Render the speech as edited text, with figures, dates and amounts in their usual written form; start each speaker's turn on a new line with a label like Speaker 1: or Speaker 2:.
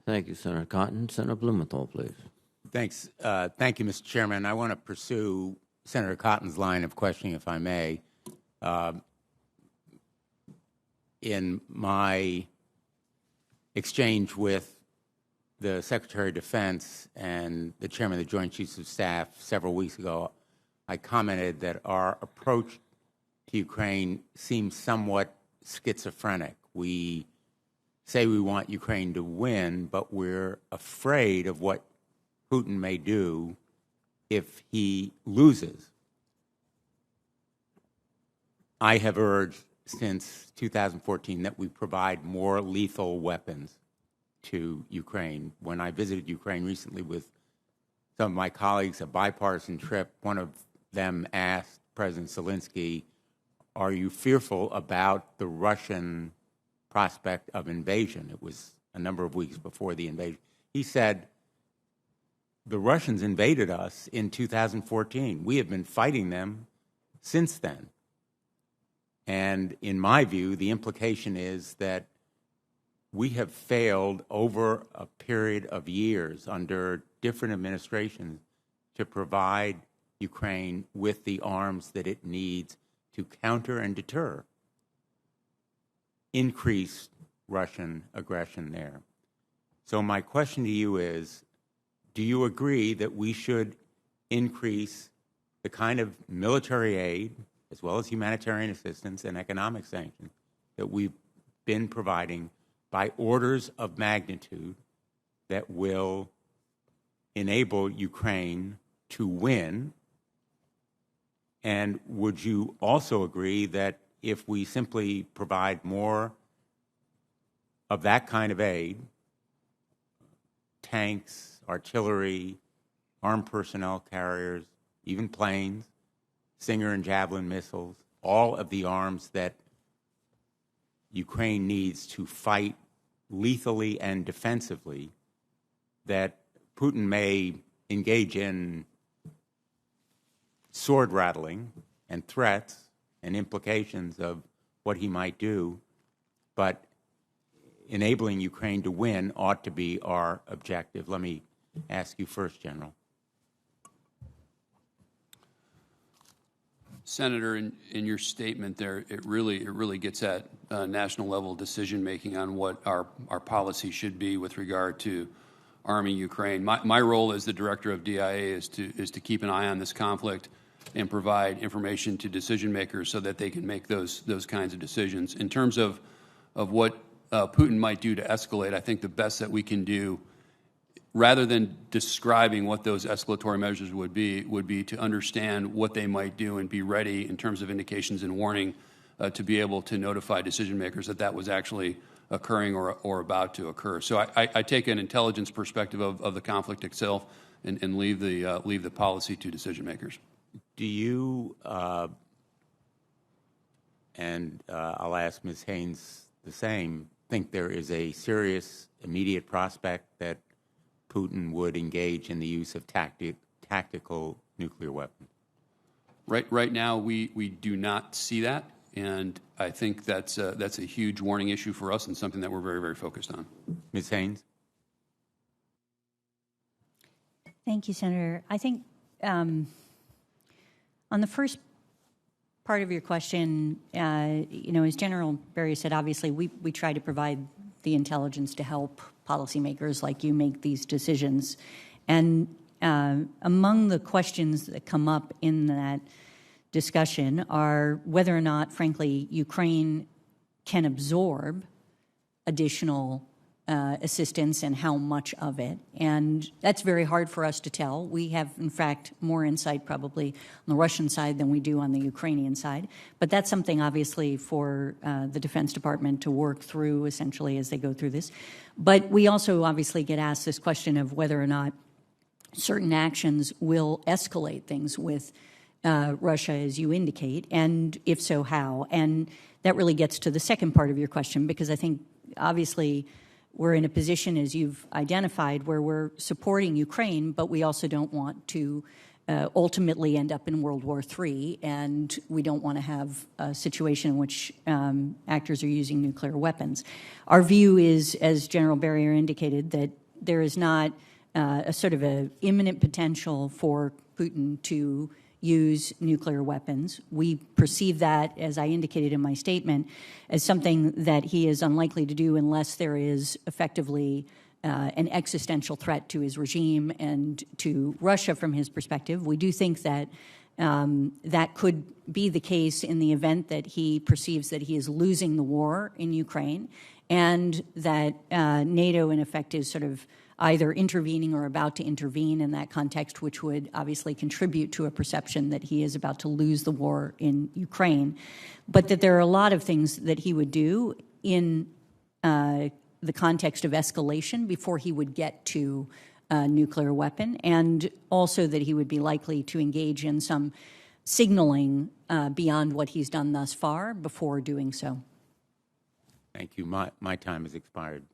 Speaker 1: Thank you, Senator Cotton. Senator Blumenthal, please.
Speaker 2: Thanks. Thank you, Mr. Chairman. I want to pursue Senator Cotton's line of questioning, if I may. In my exchange with the Secretary of Defense and the Chairman of the Joint Chiefs of Staff several weeks ago, I commented that our approach to Ukraine seems somewhat schizophrenic. We say we want Ukraine to win, but we're afraid of what Putin may do if he loses. I have urged since 2014 that we provide more lethal weapons to Ukraine. When I visited Ukraine recently with some of my colleagues, a bipartisan trip, one of them asked President Zelensky, are you fearful about the Russian prospect of invasion? It was a number of weeks before the invasion. He said, the Russians invaded us in 2014. We have been fighting them since then. And in my view, the implication is that we have failed over a period of years under different administrations to provide Ukraine with the arms that it needs to counter and deter increased Russian aggression there. So my question to you is, do you agree that we should increase the kind of military aid, as well as humanitarian assistance and economic sanctions, that we've been providing by orders of magnitude that will enable Ukraine to win? And would you also agree that if we simply provide more of that kind of aid, tanks, artillery, armed personnel carriers, even planes, Stinger and Javelin missiles, all of the arms that Ukraine needs to fight lethally and defensively, that Putin may engage in sword rattling and threats and implications of what he might do, but enabling Ukraine to win ought to be our objective. Let me ask you first, General.
Speaker 3: Senator, in your statement there, it really gets at national level decision making on what our policy should be with regard to arming Ukraine. My role as the director of DIA is to keep an eye on this conflict and provide information to decision makers so that they can make those kinds of decisions. In terms of what Putin might do to escalate, I think the best that we can do, rather than describing what those escalatory measures would be to understand what they might do and be ready in terms of indications and warning to be able to notify decision makers that was actually occurring or about to occur. So I take an intelligence perspective of the conflict itself and leave the policy to decision makers.
Speaker 2: Do you, and I'll ask Ms. Haines the same, think there is a serious immediate prospect that Putin would engage in the use of tactical nuclear weapons?
Speaker 3: Right now, we do not see that, and I think that's a huge warning issue for us and something that we're very, very focused on.
Speaker 2: Ms. Haines?
Speaker 4: Thank you, Senator. I think on the first part of your question, as General Berrier said, obviously we try to provide the intelligence to help policymakers like you make these decisions. And among the questions that come up in that discussion are whether or not, frankly, Ukraine can absorb additional assistance and how much of it. And that's very hard for us to tell. We have, in fact, more insight probably on the Russian side than we do on the Ukrainian side. But that's something, obviously, for the Defense Department to work through, essentially, as they go through this. But we also, obviously, get asked this question of whether or not certain actions will escalate things with Russia, as you indicate, and if so, how? And that really gets to the second part of your question, because I think, obviously, we're in a position, as you've identified, where we're supporting Ukraine, but we also don't want to ultimately end up in World War III, and we don't want to have a situation in which actors are using nuclear weapons. Our view is, as General Berrier indicated, that there is not a sort of an imminent potential for Putin to use nuclear weapons. We perceive that, as I indicated in my statement, as something that he is unlikely to do unless there is effectively an existential threat to his regime and to Russia from his perspective. We do think that that could be the case in the event that he perceives that he is losing the war in Ukraine, and that NATO, in effect, is sort of either intervening or about to intervene in that context, which would obviously contribute to a perception that he is about to lose the war in Ukraine. But that there are a lot of things that he would do in the context of escalation before he would get to a nuclear weapon, and also that he would be likely to engage in some signaling beyond what he's done thus far before doing so.
Speaker 2: Thank you. My time has expired.